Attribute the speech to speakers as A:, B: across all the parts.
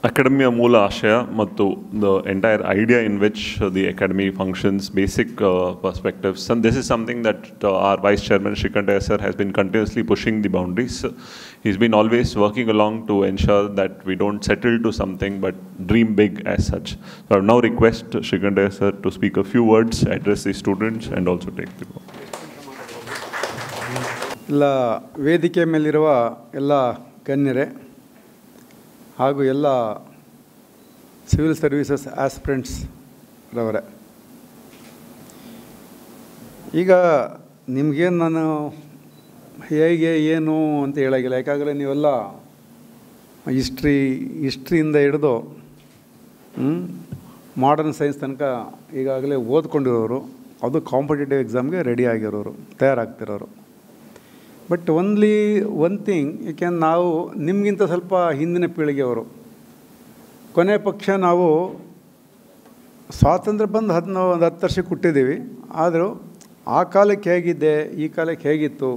A: Academia Moola Ashaya Mattu, the entire idea in which the academy functions, basic perspectives, and this is something that our Vice Chairman Shrikantayya sir has been continuously pushing the boundaries. He's been always working along to ensure that we don't settle to something but dream big as such. So I now request Shrikantayya sir to speak a few words, address the students and also take the floor.
B: ಎಲ್ಲ ವೇದಿಕೆ ಮೇಲಿರುವ ಎಲ್ಲ ಗಣ್ಯರೇ ಹಾಗೂ ಎಲ್ಲ civil services aspirants ರವರೇ, ಈಗ ನಿಮಗೇನು ನಾನು ಹೇಗೆ ಏನು ಅಂತ ಹೇಳಾಗಿಲ್ಲ. ಯಾಕಾಗಲೇ ನೀವೆಲ್ಲ ಹಿಸ್ಟ್ರಿಯಿಂದ ಹಿಡಿದು ಮಾಡರ್ನ್ ಸೈನ್ಸ್ ತನಕ ಈಗಾಗಲೇ ಓದ್ಕೊಂಡಿರೋರು, ಅದು ಕಾಂಪಿಟೇಟಿವ್ ಎಕ್ಸಾಮ್ಗೆ ರೆಡಿ ಆಗಿರೋರು, ತಯಾರಾಗ್ತಿರೋರು. ಬಟ್ ಓನ್ಲಿ ಒನ್ ಥಿಂಗ್, ಏಕೆಂದ್ರೆ ನಾವು ನಿಮಗಿಂತ ಸ್ವಲ್ಪ ಹಿಂದಿನ ಪೀಳಿಗೆಯವರು. ಕೊನೆ ಪಕ್ಷ ನಾವು ಸ್ವಾತಂತ್ರ್ಯ ಬಂದು 10 ವರ್ಷಕ್ಕೆ ಹುಟ್ಟಿದ್ದೀವಿ. ಆದರೂ ಆ ಕಾಲಕ್ಕೆ ಹೇಗಿದ್ದೆ, ಈ ಕಾಲಕ್ಕೆ ಹೇಗಿತ್ತು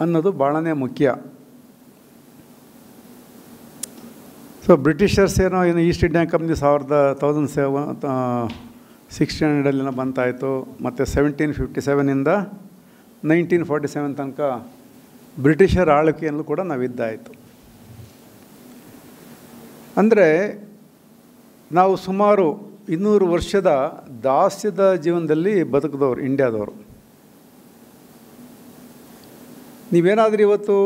B: ಅನ್ನೋದು ಭಾಳನೇ ಮುಖ್ಯ. ಸೊ ಬ್ರಿಟಿಷರ್ಸ್ ಏನೋ ಈಸ್ಟ್ ಇಂಡಿಯಾ ಕಂಪ್ನಿ 1600 ಬಂತಾಯಿತು. ಮತ್ತು 1757ಇಂದ 1947 ತನಕ ಬ್ರಿಟಿಷರ ಆಳ್ವಿಕೆಯಲ್ಲೂ ಕೂಡ ನಾವಿದ್ದಾಯಿತು. ಅಂದರೆ ನಾವು ಸುಮಾರು 200 ವರ್ಷದ ದಾಸ್ಯದ ಜೀವನದಲ್ಲಿ ಬದುಕಿದವರು ಇಂಡಿಯಾದವರು. ನೀವೇನಾದರೂ ಇವತ್ತು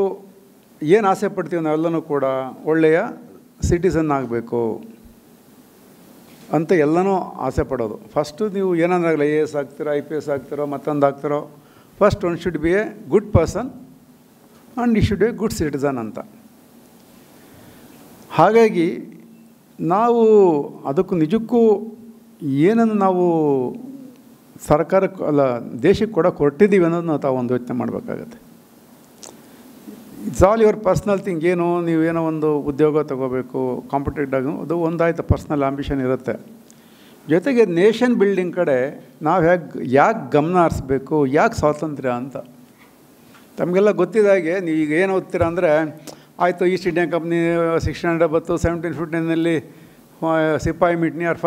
B: ಏನು ಆಸೆ ಪಡ್ತೀವಿ ನಾವೆಲ್ಲನೂ ಕೂಡ, ಒಳ್ಳೆಯ ಸಿಟಿಸನ್ ಆಗಬೇಕು ಅಂತ ಎಲ್ಲನೂ ಆಸೆ ಪಡೋದು. ಫಸ್ಟು ನೀವು ಏನಾದ್ರಾಗಲಿ IAS ಆಗ್ತಿರೋ, IPS ಆಗ್ತಿರೋ, ಮತ್ತೊಂದು ಆಗ್ತಿರೋ, first one should be a good person and you should be a good citizen ಅಂತ. ಹಾಗಾಗಿ ನಾವು ಅದಕ್ಕೂ ನಿಜಕ್ಕೂ ಏನನ್ನು ನಾವು ಸರ್ಕಾರಕ್ಕೆ ಅಲ್ಲ ದೇಶಕ್ಕೆ ಕೂಡ ಕೊಟ್ಟಿದ್ದೀವಿ ಅನ್ನೋದನ್ನ ತಾವು ಒಂದು ಯೋಚನೆ ಮಾಡಬೇಕಾಗತ್ತೆ. It's all your personal thing. ಏನು ನೀವೇನೋ ಒಂದು ಉದ್ಯೋಗ ತೊಗೋಬೇಕು, ಕಾಂಪಿಟೇಟಿವ್ ಅದು ಒಂದಾಯ್ತು, ಪರ್ಸ್ನಲ್ ಆಂಬಿಷನ್ ಇರುತ್ತೆ. ಜೊತೆಗೆ ನೇಷನ್ ಬಿಲ್ಡಿಂಗ್ ಕಡೆ ನಾವು ಯಾಕೆ ಗಮನ ಹರಿಸ್ಬೇಕು, ಯಾಕೆ ಸ್ವಾತಂತ್ರ್ಯ ಅಂತ ತಮಗೆಲ್ಲ ಗೊತ್ತಿದ್ದಾಗೆ. ನೀವು ಈಗ ಏನು ಓದ್ತೀರಾ ಅಂದರೆ, ಆಯಿತು ಈಸ್ಟ್ ಇಂಡಿಯಾ ಕಂಪ್ನಿ 1600 ಬಂತು, 1759ನಲ್ಲಿ ಸಿಪಾಯಿ ಮಿಟ್ನಿ ಅವ್ರ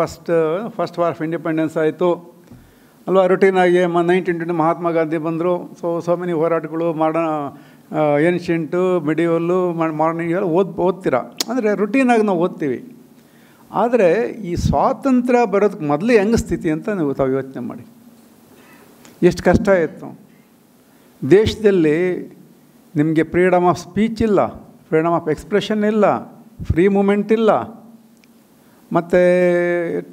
B: ಫಸ್ಟ್ ವಾರ್ ಆಫ್ ಇಂಡಿಪೆಂಡೆನ್ಸ್ ಆಯಿತು ಅಲ್ವಾ. ರುಟೀನಾಗಿ 1920 ಮಹಾತ್ಮ ಗಾಂಧಿ ಬಂದರು. ಸೋ ಮೆನಿ ಹೋರಾಟಗಳು ಏನ್ಷಿಯಂಟು, ಮೆಡಿವಲ್ಲು, ಮಾರ್ನಿಂಗ್ ಎಲ್ಲ ಓದ್ತೀರಾ. ಅಂದರೆ ರುಟೀನಾಗಿ ನಾವು ಓದ್ತೀವಿ. ಆದರೆ ಈ ಸ್ವಾತಂತ್ರ್ಯ ಬರೋದಕ್ಕೆ ಮೊದಲು ಹೆಂಗೆ ಸ್ಥಿತಿ ಅಂತ ನೀವು ತಾವು ಯೋಚನೆ ಮಾಡಿ. ಎಷ್ಟು ಕಷ್ಟ ಇತ್ತು ದೇಶದಲ್ಲಿ. ನಿಮಗೆ ಫ್ರೀಡಮ್ ಆಫ್ ಸ್ಪೀಚ್ ಇಲ್ಲ, ಫ್ರೀಡಮ್ ಆಫ್ ಎಕ್ಸ್ಪ್ರೆಷನ್ ಇಲ್ಲ, ಫ್ರೀ ಮೂಮೆಂಟ್ ಇಲ್ಲ. ಮತ್ತು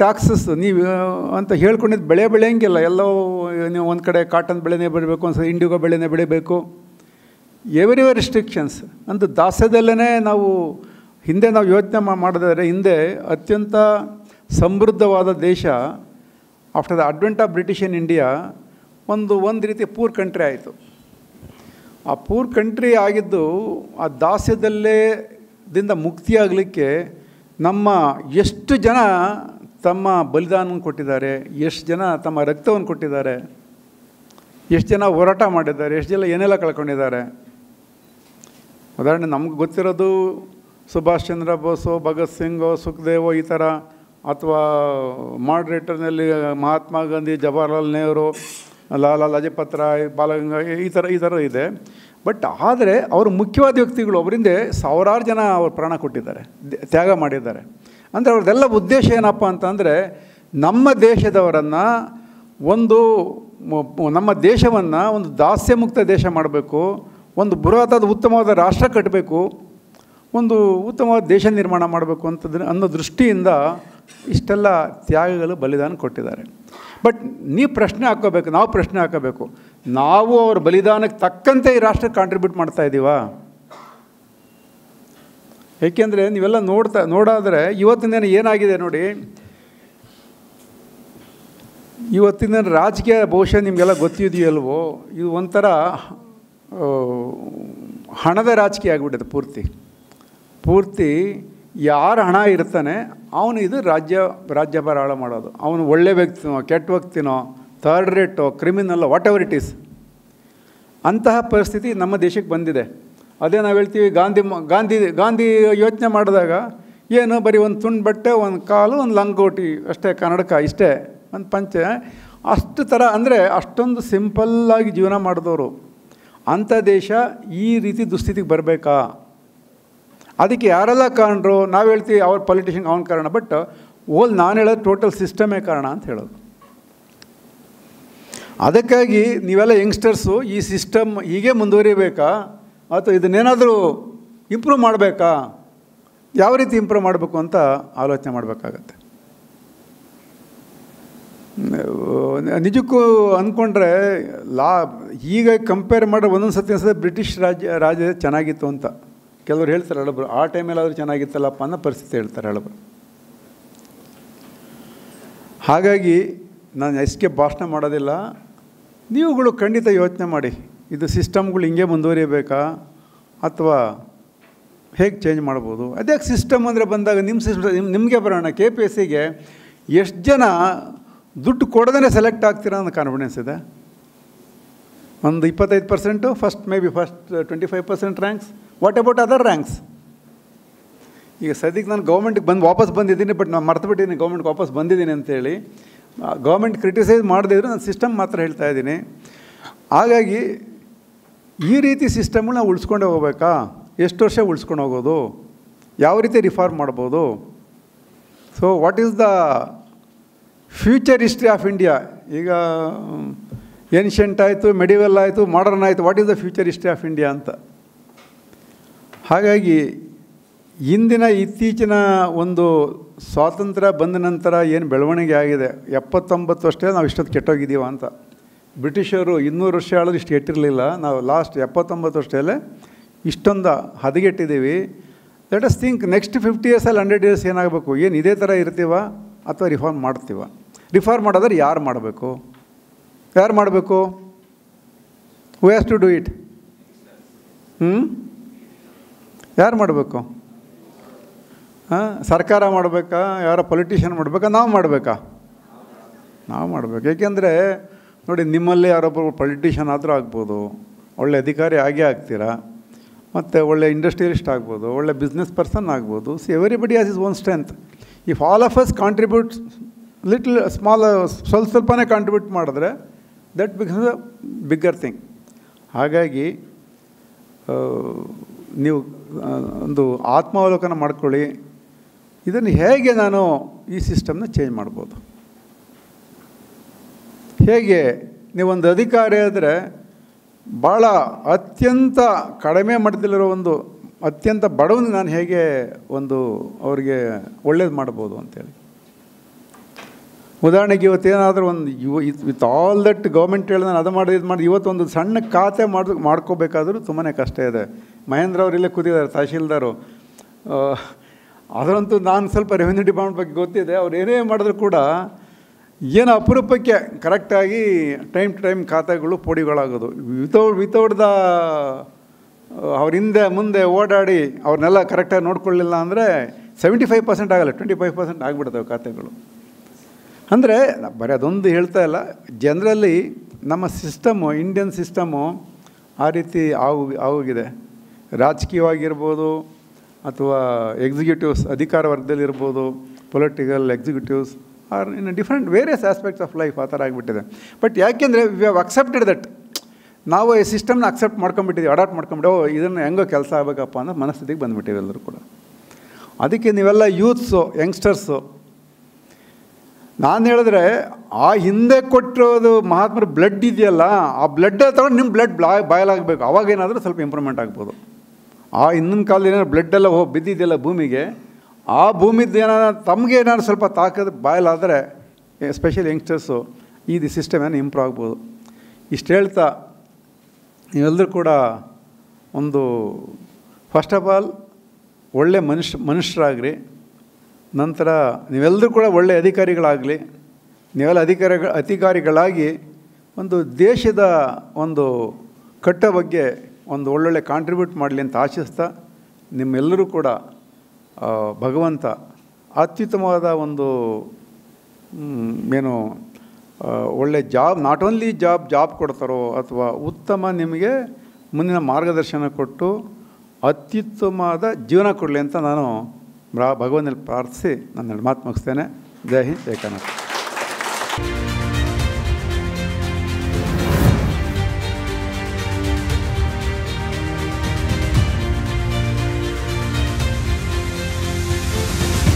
B: ಟ್ಯಾಕ್ಸಸ್ ನೀವು ಅಂತ ಹೇಳ್ಕೊಂಡಿದ್ದು ಬೆಳೆಯಂಗಿಲ್ಲ. ಎಲ್ಲೋ ನೀವು ಒಂದು ಕಡೆ ಕಾಟನ್ ಬೆಳೆನೇ ಬೆಳಿಬೇಕು, ಒಂದು ಇಂಡಿಗೋ ಬೆಳೆನೇ ಬೆಳಿಬೇಕು. Every way restrictions. ಅಂತ ದಾಸ್ಯದಲ್ಲೇ ನಾವು ಹಿಂದೆ ನಾವು ಯೋಚನೆ ಮಾಡಿದರೆ, ಹಿಂದೆ ಅತ್ಯಂತ ಸಮೃದ್ಧವಾದ ದೇಶ after the advent of British in India ಒಂದು ರೀತಿ ಪೂರ್ ಕಂಟ್ರಿ ಆಯಿತು. ಆ ಪೂರ್ ಕಂಟ್ರಿ ಆಗಿದ್ದು ಆ ದಾಸ್ಯದಿಂದ ಮುಕ್ತಿಯಾಗಲಿಕ್ಕೆ ನಮ್ಮ ಎಷ್ಟು ಜನ ತಮ್ಮ ಬಲಿದಾನ ಕೊಟ್ಟಿದ್ದಾರೆ, ಎಷ್ಟು ಜನ ತಮ್ಮ ರಕ್ತವನ್ನು ಕೊಟ್ಟಿದ್ದಾರೆ, ಎಷ್ಟು ಜನ ಹೋರಾಟ ಮಾಡಿದ್ದಾರೆ, ಎಷ್ಟು ಜನ ಏನೆಲ್ಲ ಕಳ್ಕೊಂಡಿದ್ದಾರೆ. ಉದಾಹರಣೆ ನಮ್ಗೆ ಗೊತ್ತಿರೋದು ಸುಭಾಷ್ ಚಂದ್ರ ಬೋಸು, ಭಗತ್ ಸಿಂಗು, ಸುಖದೇವೋ ಈ ಥರ, ಅಥವಾ ಮಾಡ್ರೇಟರ್ನಲ್ಲಿ ಮಹಾತ್ಮ ಗಾಂಧಿ, ಜವಾಹರ್ಲಾಲ್ ನೆಹರು, ಲಾಲಾ ಲಜಪತ್ ರಾಯ್, ಬಾಲಗಂಗಾಧರ್ ಈ ಥರ ಇದೆ. ಬಟ್ ಆದರೆ ಅವರು ಮುಖ್ಯವಾದ ವ್ಯಕ್ತಿಗಳು. ಅವರಿಂದ ಸಾವಿರಾರು ಜನ ಅವರು ಪ್ರಾಣ ಕೊಟ್ಟಿದ್ದಾರೆ, ತ್ಯಾಗ ಮಾಡಿದ್ದಾರೆ. ಅಂದರೆ ಅವ್ರದ್ದೆಲ್ಲ ಉದ್ದೇಶ ಏನಪ್ಪ ಅಂತಂದರೆ, ನಮ್ಮ ದೇಶದವರನ್ನು ನಮ್ಮ ದೇಶವನ್ನು ಒಂದು ದಾಸ್ಯ ಮುಕ್ತ ದೇಶ ಮಾಡಬೇಕು, ಒಂದು ಬೃಹತ್ತಾದ ಉತ್ತಮವಾದ ರಾಷ್ಟ್ರ ಕಟ್ಟಬೇಕು, ಒಂದು ಉತ್ತಮವಾದ ದೇಶ ನಿರ್ಮಾಣ ಮಾಡಬೇಕು ಅನ್ನೋ ದೃಷ್ಟಿಯಿಂದ ಇಷ್ಟೆಲ್ಲ ತ್ಯಾಗಗಳು ಬಲಿದಾನ ಕೊಟ್ಟಿದ್ದಾರೆ. ಬಟ್ ನೀವು ಪ್ರಶ್ನೆ ಹಾಕ್ಕೋಬೇಕು, ನಾವು ಪ್ರಶ್ನೆ ಹಾಕೋಬೇಕು, ನಾವು ಅವ್ರ ಬಲಿದಾನಕ್ಕೆ ತಕ್ಕಂತೆ ಈ ರಾಷ್ಟ್ರಕ್ಕೆ ಕಾಂಟ್ರಿಬ್ಯೂಟ್ ಮಾಡ್ತಾ ಇದ್ದೀವಾ? ಏಕೆಂದರೆ ನೀವೆಲ್ಲ ನೋಡಾದರೆ ಇವತ್ತಿನ ದಿನ ಏನಾಗಿದೆ ನೋಡಿ. ಇವತ್ತಿನ ರಾಜಕೀಯ ಬಹುಶಃ ನಿಮಗೆಲ್ಲ ಗೊತ್ತಿದೆಯಲ್ವೋ, ಇದು ಒಂಥರ ಹಣದ ರಾಜಕೀಯ ಆಗಿಬಿಟ್ಟಿದೆ. ಪೂರ್ತಿ ಯಾರು ಹಣ ಇರ್ತಾನೆ ಅವನು ಇದು ರಾಜ್ಯಭಾರ ಹಾಳು ಮಾಡೋದು. ಅವನು ಒಳ್ಳೆ ವ್ಯಕ್ತಿನೋ, ಕೆಟ್ಟ ವ್ಯಕ್ತಿನೋ, ಥರ್ಡ್ ರೇಟೋ, ಕ್ರಿಮಿನಲ್ಲೋ, ವಾಟ್ ಎವರ್ ಇಟ್ ಈಸ್, ಅಂತಹ ಪರಿಸ್ಥಿತಿ ನಮ್ಮ ದೇಶಕ್ಕೆ ಬಂದಿದೆ. ಅದೇ ನಾವು ಹೇಳ್ತೀವಿ ಗಾಂಧಿ ಯೋಚನೆ ಮಾಡಿದಾಗ ಏನು ಬರೀ ಒಂದು ತುಂಡು ಬಟ್ಟೆ, ಒಂದು ಕಾಲು, ಒಂದು ಲಂಗೋಟಿ ಅಷ್ಟೇ, ಕನ್ನಡಕ ಇಷ್ಟೇ, ಒಂದು ಪಂಚೆ, ಅಷ್ಟು ಥರ. ಅಂದರೆ ಅಷ್ಟೊಂದು ಸಿಂಪಲ್ಲಾಗಿ ಜೀವನ ಮಾಡಿದವರು. ಅಂಥ ದೇಶ ಈ ರೀತಿ ದುಸ್ಥಿತಿಗೆ ಬರಬೇಕಾ? ಅದಕ್ಕೆ ಯಾರೆಲ್ಲ ಕಾರಣರು? ನಾವು ಹೇಳ್ತೀವಿ ಅವ್ರ ಪೊಲಿಟಿಷಿಯನ್ ಅವನ ಕಾರಣ, ಬಟ್ ನಾನು ಹೇಳೋದು ಟೋಟಲ್ ಸಿಸ್ಟಮೇ ಕಾರಣ ಅಂತ ಹೇಳೋದು. ಅದಕ್ಕಾಗಿ ನೀವೆಲ್ಲ ಯಂಗ್ಸ್ಟರ್ಸು ಈ ಸಿಸ್ಟಮ್ ಹೀಗೆ ಮುಂದುವರಿಬೇಕಾ ಅಥವಾ ಇದನ್ನೇನಾದರೂ ಇಂಪ್ರೂವ್ ಮಾಡಬೇಕಾ? ಯಾವ ರೀತಿ ಇಂಪ್ರೂವ್ ಮಾಡಬೇಕು ಅಂತ ಆಲೋಚನೆ ಮಾಡಬೇಕಾಗತ್ತೆ. ನಿಜಕ್ಕೂ ಅಂದ್ಕೊಂಡ್ರೆ ಈಗ ಕಂಪೇರ್ ಮಾಡಿದ್ರೆ ಒಂದೊಂದು ಸತಿ ಅನ್ಸುತ್ತೆ ಬ್ರಿಟಿಷ್ ರಾಜ್ಯ ಚೆನ್ನಾಗಿತ್ತು ಅಂತ. ಕೆಲವರು ಹೇಳ್ತಾರೆ, ಹಳಬ್ರು ಆ ಟೈಮಲ್ಲಿ ಆದರೂ ಚೆನ್ನಾಗಿತ್ತಲ್ಲಪ್ಪ ಅನ್ನೋ ಪರಿಸ್ಥಿತಿ ಹೇಳ್ತಾರೆ ಹಳಬ್ರು. ಹಾಗಾಗಿ ನಾನು ಎಸ್ಕೇಪ್ ಭಾಷಣ ಮಾಡೋದಿಲ್ಲ. ನೀವುಗಳು ಖಂಡಿತ ಯೋಚನೆ ಮಾಡಿ, ಇದು ಸಿಸ್ಟಮ್ಗಳು ಹಿಂಗೆ ಮುಂದುವರಿಯಬೇಕಾ ಅಥವಾ ಹೇಗೆ ಚೇಂಜ್ ಮಾಡ್ಬೋದು? ಅದೇ ಸಿಸ್ಟಮ್ ಅಂದರೆ ಬಂದಾಗ ನಿಮ್ಮ ಸಿಸ್ಟಮ್ ನಿಮಗೆ ಬರೋಣ. KPSCಗೆ ಎಷ್ಟು ಜನ ದುಡ್ಡು ಕೊಡದೇ ಸೆಲೆಕ್ಟ್ ಆಗ್ತೀರಾ ಅನ್ನೋ ಕಾನ್ಫಿಡೆನ್ಸ್ ಇದೆ? ಒಂದು 25%, first 25% ranks. What about other ranks? ಈಗ ಸದ್ಯಕ್ಕೆ ನಾನು ಗೌರ್ಮೆಂಟ್ಗೆ ವಾಪಸ್ ಬಂದಿದ್ದೀನಿ, ಬಟ್ ನಾನು ಮರ್ತುಬಿಟ್ಟಿದ್ದೀನಿ ಗೌರ್ಮೆಂಟ್ಗೆ ವಾಪಸ್ ಬಂದಿದ್ದೀನಿ ಅಂತೇಳಿ. ಗೌರ್ಮೆಂಟ್ ಕ್ರಿಟಿಸೈಸ್ ಮಾಡದೇ ಇದ್ದರೂ ನಾನು ಸಿಸ್ಟಮ್ ಮಾತ್ರ ಹೇಳ್ತಾ ಇದ್ದೀನಿ. ಹಾಗಾಗಿ ಈ ರೀತಿ ಸಿಸ್ಟಮ್ಗಳು ನಾವು ಉಳಿಸ್ಕೊಂಡೇ ಹೋಗ್ಬೇಕಾ? ಎಷ್ಟು ವರ್ಷ ಉಳಿಸ್ಕೊಂಡು ಹೋಗೋದು? ಯಾವ ರೀತಿ ರಿಫಾರ್ಮ್ ಮಾಡ್ಬೋದು? So what is the future history of India? ಈಗ ಏನ್ಷಿಯಂಟ್ ಆಯಿತು, ಮೆಡಿವಲ್ ಆಯಿತು, ಮಾಡರ್ನ್ ಆಯಿತು, what is the future history of India ಅಂತ. ಹಾಗಾಗಿ ಇತ್ತೀಚಿನ ಒಂದು ಸ್ವಾತಂತ್ರ್ಯ ಬಂದ ನಂತರ ಏನು ಬೆಳವಣಿಗೆ ಆಗಿದೆ, 79 ವರ್ಷದಲ್ಲಿ ನಾವು ಇಷ್ಟೊತ್ತು ಕೆಟ್ಟೋಗಿದ್ದೀವ ಅಂತ. ಬ್ರಿಟಿಷರು 200 ವರ್ಷ ಆಳಿದ್ರು ಇಷ್ಟು ಕೆಟ್ಟಿರಲಿಲ್ಲ. ನಾವು ಲಾಸ್ಟ್ 79 ವರ್ಷದಲ್ಲೇ ಇಷ್ಟೊಂದು ಹದಗೆಟ್ಟಿದ್ದೀವಿ. ಲೆಟ್ ಅಸ್ ಥಿಂಕ್ ನೆಕ್ಸ್ಟ್ 50 ಇಯರ್ಸಲ್ಲಿ 100 ಇಯರ್ಸ್ ಏನಾಗಬೇಕು? ಏನು ಇದೇ ಥರ ಇರ್ತೀವ ಅಥವಾ ರಿಫಾರ್ಮ್ ಮಾಡ್ತೀವ? ರಿಫಾರ್ಮ್ ಮಾಡೋದ್ರೆ ಯಾರು ಮಾಡಬೇಕು? Who has to do it? ಯಾರು ಮಾಡಬೇಕು? ಸರ್ಕಾರ ಮಾಡಬೇಕಾ? ಯಾರೋ ಪೊಲಿಟಿಷಿಯನ್ ಮಾಡಬೇಕಾ? ನಾವು ಮಾಡಬೇಕಾ? ನಾವು ಮಾಡಬೇಕು. ಏಕೆಂದರೆ ನೋಡಿ, ನಿಮ್ಮಲ್ಲಿ ಯಾರೊಬ್ಬರು ಪೊಲಿಟಿಷಿಯನ್ ಆದರೂ ಆಗ್ಬೋದು, ಒಳ್ಳೆ ಅಧಿಕಾರಿ ಆಗೇ ಆಗ್ತೀರಾ, ಮತ್ತು ಒಳ್ಳೆ ಇಂಡಸ್ಟ್ರಿಯಲಿಸ್ಟ್ ಆಗ್ಬೋದು, ಒಳ್ಳೆ ಬಿಸ್ನೆಸ್ ಪರ್ಸನ್ ಆಗ್ಬೋದು. C everybody has is own strength. If all of us contribute little small, ಸ್ವಲ್ಪನೇ ಕಾಂಟ್ರಿಬ್ಯೂಟ್ ಮಾಡಿದ್ರೆ that becomes a bigger thing. ಹಾಗಾಗಿ ನೀವು ಒಂದು ಆತ್ಮಾವಲೋಕನ ಮಾಡ್ಕೊಳ್ಳಿ. ಇದನ್ನು ಹೇಗೆ ನಾನು ಈ ಸಿಸ್ಟಮ್ನ ಚೇಂಜ್ ಮಾಡ್ಬೋದು? ಹೇಗೆ? ನೀವೊಂದು ಅಧಿಕಾರಿ ಆದರೆ ಭಾಳ ಅತ್ಯಂತ ಕಡಿಮೆ ಮಟ್ಟದಲ್ಲಿರೋ ಒಂದು ಅತ್ಯಂತ ಬಡವನಿಗೆ ನಾನು ಹೇಗೆ ಒಂದು ಅವ್ರಿಗೆ ಒಳ್ಳೇದು ಮಾಡ್ಬೋದು ಅಂತೇಳಿ. ಉದಾಹರಣೆಗೆ ಇವತ್ತೇನಾದರೂ ಒಂದು ವಿತ್ ಆಲ್ ದಟ್ ಗೌರ್ಮೆಂಟ್ ಹೇಳಿ ನಾನು ಅದು ಮಾಡಿ ಇದು ಮಾಡಿ ಇವತ್ತೊಂದು ಸಣ್ಣ ಖಾತೆ ಮಾಡ್ಕೋಬೇಕಾದ್ರೂ ತುಂಬಾ ಕಷ್ಟ ಇದೆ. ಮಹೇಂದ್ರ ಅವರು ಇಲ್ಲೇ ಕೂತಿದ್ದಾರೆ, ತಹಶೀಲ್ದಾರು. ಅದರಂತೂ ನಾನು ಸ್ವಲ್ಪ ರೆವಿನ್ಯೂ ಡಿಪಾರ್ಟ್ಮೆಂಟ್ ಬಗ್ಗೆ ಗೊತ್ತಿದೆ. ಅವ್ರು ಏನೇ ಮಾಡಿದ್ರು ಕೂಡ ಏನೋ ಅಪರೂಪಕ್ಕೆ ಕರೆಕ್ಟಾಗಿ ಟೈಮ್ ಟು ಟೈಮ್ ಖಾತೆಗಳು ಪೋಡಿಗಳಾಗೋದು. ವಿತೌಟ್ ದ ಅವ್ರ ಹಿಂದೆ ಮುಂದೆ ಓಡಾಡಿ ಅವ್ರನ್ನೆಲ್ಲ ಕರೆಕ್ಟಾಗಿ ನೋಡ್ಕೊಳ್ಳಿಲ್ಲ ಅಂದರೆ 75% ಆಗಲ್ಲ, 25% ಆಗಿಬಿಡ್ತವೆ ಖಾತೆಗಳು. ಅಂದರೆ ಬರೀ ಅದೊಂದು ಹೇಳ್ತಾ ಇಲ್ಲ, ಜನರಲ್ಲಿ ನಮ್ಮ ಸಿಸ್ಟಮು, ಇಂಡಿಯನ್ ಸಿಸ್ಟಮು ಆ ರೀತಿ ಆಗೋಗಿದೆ. ರಾಜಕೀಯವಾಗಿರ್ಬೋದು ಅಥವಾ ಎಕ್ಸಿಕ್ಯೂಟಿವ್ಸ್, ಅಧಿಕಾರ ವರ್ಗದಲ್ಲಿರ್ಬೋದು, political executives are in different various aspects of life ಆ ಥರ ಆಗಿಬಿಟ್ಟಿದೆ. ಬಟ್ ಯಾಕೆಂದರೆ ವಿ ಹ್ಯಾವ್ ಅಕ್ಸೆಪ್ಟೆಡ್ ದಟ್. ನಾವು ಈ ಸಿಸ್ಟಮ್ನ ಅಕ್ಸೆಪ್ಟ್ ಮಾಡ್ಕೊಂಬಿಟ್ಟಿದ್ದೀವಿ, ಅಡಾಪ್ಟ್ ಮಾಡ್ಕೊಂಬಿಟ್ಟು ಇದನ್ನು ಹೆಂಗೋ ಕೆಲಸ ಆಗಬೇಕಪ್ಪ ಅನ್ನೋ ಮನಸ್ಥಿತಿಗೆ ಬಂದುಬಿಟ್ಟಿವಿ ಎಲ್ಲರೂ ಕೂಡ. ಅದಕ್ಕೆ ನೀವೆಲ್ಲ ಯೂತ್ಸು, ಯಂಗ್ಸ್ಟರ್ಸು, ನಾನು ಹೇಳಿದ್ರೆ ಆ ಹಿಂದೆ ಕೊಟ್ಟಿರೋದು ಮಹಾತ್ಮರ ಬ್ಲಡ್ ಇದೆಯಲ್ಲ, ಆ ಬ್ಲಡ್ ತಗೊಂಡು ನಿಮ್ಮ ಬ್ಲಡ್ ಬಾಯಲಾಗಬೇಕು. ಅವಾಗೇನಾದರೂ ಸ್ವಲ್ಪ ಇಂಪ್ರೂವ್ಮೆಂಟ್ ಆಗ್ಬೋದು. ಆ ಹಿಂದಿನ ಕಾಲದಲ್ಲಿ ಏನಾದ್ರು ಬ್ಲಡ್ಡೆಲ್ಲ ಬಿದ್ದಿದೆಯಲ್ಲ ಭೂಮಿಗೆ, ಆ ಭೂಮಿದು ಏನಾದ್ರು ತಮಗೆ ಏನಾದ್ರು ಸ್ವಲ್ಪ ತಾಕದು ಬಾಯಲಾದರೆ, ಎಸ್ಪೆಷಲಿ ಯಂಗ್ಸ್ಟರ್ಸು, ಈ ಸಿಸ್ಟಮ್ ಏನೋ ಇಂಪ್ರೂವ್ ಆಗ್ಬೋದು. ಇಷ್ಟು ಹೇಳ್ತಾ ನೀವೆಲ್ಲರೂ ಕೂಡ ಒಂದು ಫಸ್ಟ್ ಆಫ್ ಆಲ್ ಒಳ್ಳೆ ಮನುಷ್ಯರಾಗ್ರಿ. ನಂತರ ನೀವೆಲ್ಲರೂ ಕೂಡ ಒಳ್ಳೆಯ ಅಧಿಕಾರಿಗಳಾಗಲಿ. ನೀವೆಲ್ಲ ಅಧಿಕಾರಿಗಳಾಗಿ ಒಂದು ದೇಶದ ಒಂದು ಕಟ್ಟೋ ಬಗ್ಗೆ ಒಂದು ಒಳ್ಳೊಳ್ಳೆ ಕಾಂಟ್ರಿಬ್ಯೂಟ್ ಮಾಡಲಿ ಅಂತ ಆಶಿಸ್ತಾ, ನಿಮ್ಮೆಲ್ಲರೂ ಕೂಡ ಭಗವಂತ ಅತ್ಯುತ್ತಮವಾದ ಒಂದು ಏನು ಒಳ್ಳೆ ಜಾಬ್, ನಾಟ್ ಓನ್ಲಿ ಜಾಬ್ ಕೊಡ್ತಾರೋ ಅಥವಾ ಉತ್ತಮ ನಿಮಗೆ ಮುಂದಿನ ಮಾರ್ಗದರ್ಶನ ಕೊಟ್ಟು ಅತ್ಯುತ್ತಮವಾದ ಜೀವನ ಕೊಡಲಿ ಅಂತ ನಾನು ಭಗವಂತನಲ್ಲಿ ಪ್ರಾರ್ಥಿಸಿ ನನ್ನ ಮಾತು ಮುಗಿಸ್ತೇನೆ. ಜೈ ಹಿಂದ್, ಜೈ ಕರ್ನಾಟಕ.